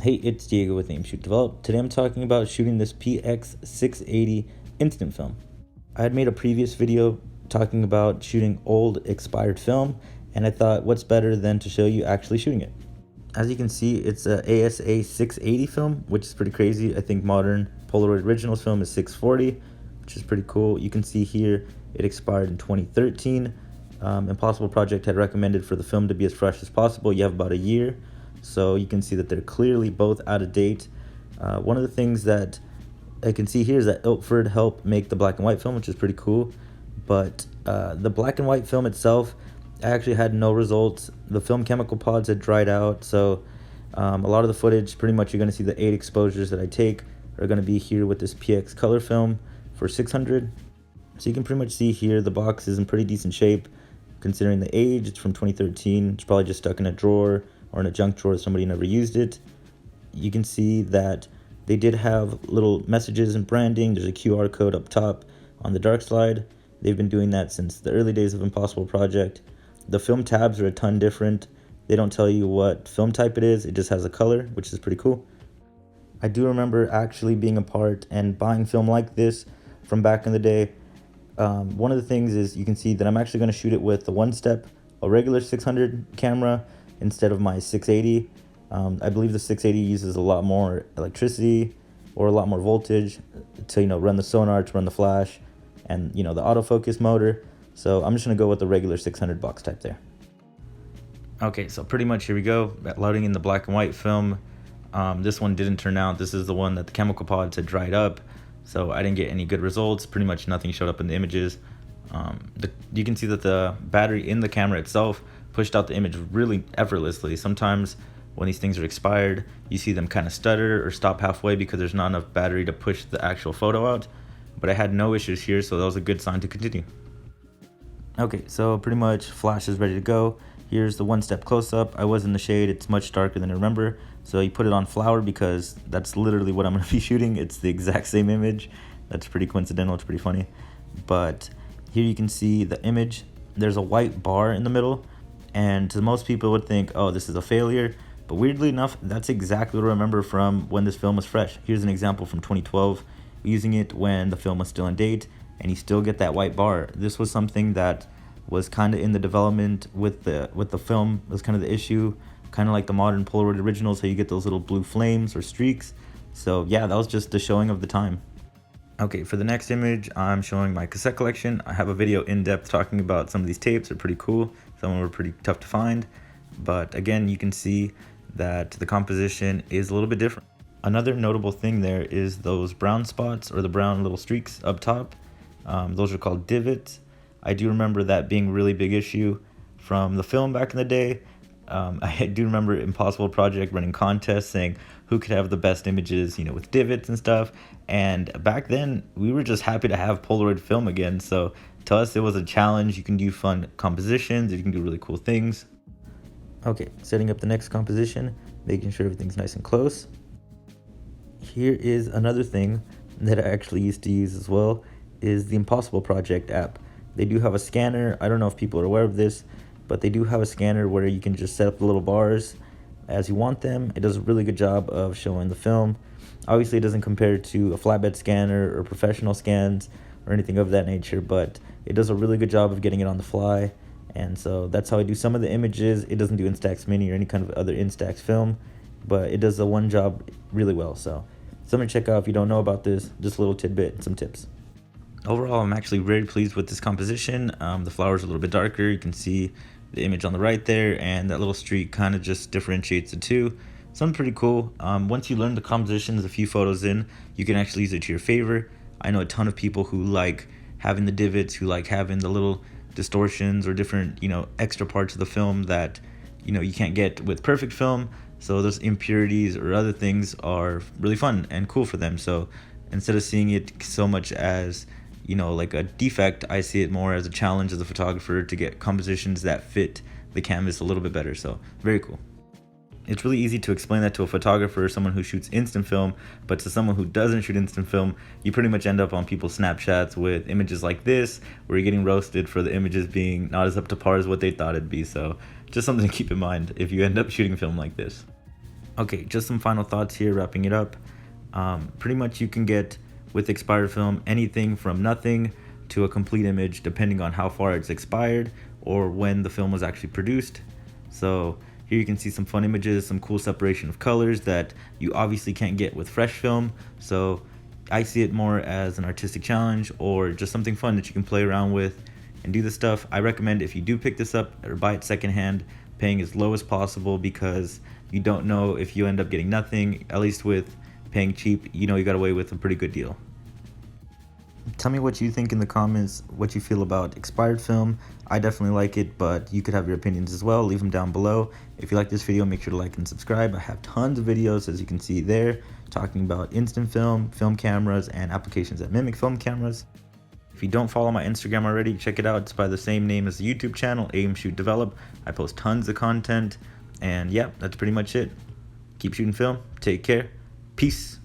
Hey, it's Diego with Aim Shoot Develop. Today I'm talking about shooting this PX680 instant film. I had made a previous video talking about shooting old expired film, and I thought what's better than to show you actually shooting it. As you can see, it's a ASA 680 film, which is pretty crazy. I think modern Polaroid Originals film is 640, which is pretty cool. You can see here it expired in 2013. Impossible Project had recommended for the film to be as fresh as possible. You have about a year. So you can see that they're clearly both out of date. One of the things that I can see here is that Ilford helped make the black and white film, which is pretty cool. But the black and white film itself actually had no results. The film chemical pods had dried out. So a lot of the footage, pretty much you're going to see the 8 exposures that I take are going to be here with this PX color film for 600. So you can pretty much see here the box is in pretty decent shape. Considering the age, it's from 2013. It's probably just stuck in a drawer or in a junk drawer, somebody never used it. You can see that they did have little messages and branding. There's a QR code up top on the dark slide. They've been doing that since the early days of Impossible Project. The film tabs are a ton different. They don't tell you what film type it is. It just has a color, which is pretty cool. I do remember actually being a part and buying film like this from back in the day. One of the things is you can see that I'm actually going to shoot it with the one-step, a regular 600 camera, instead of my 680. I believe the 680 uses a lot more electricity or a lot more voltage to run the sonar, to run the flash, and the autofocus motor. So I'm just gonna go with the regular 600 box type there. Okay, so pretty much here we go, loading in the black and white film. This one didn't turn out. This is the one that the chemical pods had dried up, so I didn't get any good results. Pretty much nothing showed up in the images. You can see that the battery in the camera itself pushed out the image really effortlessly. Sometimes when these things are expired, you see them kind of stutter or stop halfway because there's not enough battery to push the actual photo out. But I had no issues here, so that was a good sign to continue. Okay, so pretty much flash is ready to go. Here's the one-step close-up. I was in the shade. It's much darker than I remember. So you put it on flower because that's literally what I'm going to be shooting. It's the exact same image. That's pretty coincidental. It's pretty funny. But here you can see the image. There's a white bar in the middle. And to most people would think, oh, this is a failure. But weirdly enough, that's exactly what I remember from when this film was fresh. Here's an example from 2012, using it when the film was still in date, and you still get that white bar. This was something that was kind of in the development with the film. It was kind of the issue, kind of like the modern Polaroid originals, how you get those little blue flames or streaks. So yeah, that was just the showing of the time. Okay, for the next image, I'm showing my cassette collection. I have a video in depth talking about some of these tapes. They're pretty cool. Some of them were pretty tough to find. But again, you can see that the composition is a little bit different. Another notable thing there is those brown spots or the brown little streaks up top. Those are called divots. I do remember that being a really big issue from the film back in the day. I do remember Impossible Project running contests saying who could have the best images, with divots and stuff. And back then, we were just happy to have Polaroid film again. So to us, it was a challenge. You can do fun compositions. You can do really cool things. Okay, setting up the next composition, making sure everything's nice and close. Here is another thing that I actually used to use as well, is the Impossible Project app. They do have a scanner. I don't know if people are aware of this, but they do have a scanner where you can just set up the little bars as you want them. It does a really good job of showing the film. Obviously, it doesn't compare to a flatbed scanner or professional scans or anything of that nature, but it does a really good job of getting it on the fly. And so that's how I do some of the images. It doesn't do Instax Mini or any kind of other Instax film, but it does the one job really well. So something to check out if you don't know about this, just a little tidbit, some tips. Overall, I'm actually very pleased with this composition. The flowers are a little bit darker. You can see the image on the right there, and that little streak kind of just differentiates the two. Something pretty cool. Once you learn the compositions a few photos in, you can actually use it to your favor. I know a ton of people who like having the divots, who like having the little distortions or different, extra parts of the film that, you can't get with perfect film. So those impurities or other things are really fun and cool for them. So instead of seeing it so much as, like a defect, I see it more as a challenge as a photographer to get compositions that fit the canvas a little bit better. So very cool. It's really easy to explain that to a photographer or someone who shoots instant film, but to someone who doesn't shoot instant film, you pretty much end up on people's Snapchats with images like this, where you're getting roasted for the images being not as up to par as what they thought it'd be. So just something to keep in mind if you end up shooting film like this. Okay, just some final thoughts here, wrapping it up. Pretty much you can get, with expired film, anything from nothing to a complete image depending on how far it's expired or when the film was actually produced. So here you can see some fun images, some cool separation of colors that you obviously can't get with fresh film. So I see it more as an artistic challenge or just something fun that you can play around with and do this stuff. I recommend, if you do pick this up or buy it secondhand, paying as low as possible, because you don't know if you end up getting nothing. At least with paying cheap, you know you got away with a pretty good deal. Tell me what you think in the comments, what you feel about expired film. I definitely like it, but you could have your opinions as well. Leave them down below. If you like this video, make sure to like and subscribe. I have tons of videos, as you can see there, talking about instant film, film cameras, and applications that mimic film cameras. If you don't follow my Instagram already, check it out. It's by the same name as the YouTube channel, Aim, Shoot, Develop. I post tons of content, and yeah, that's pretty much it. Keep shooting film. Take care. Peace.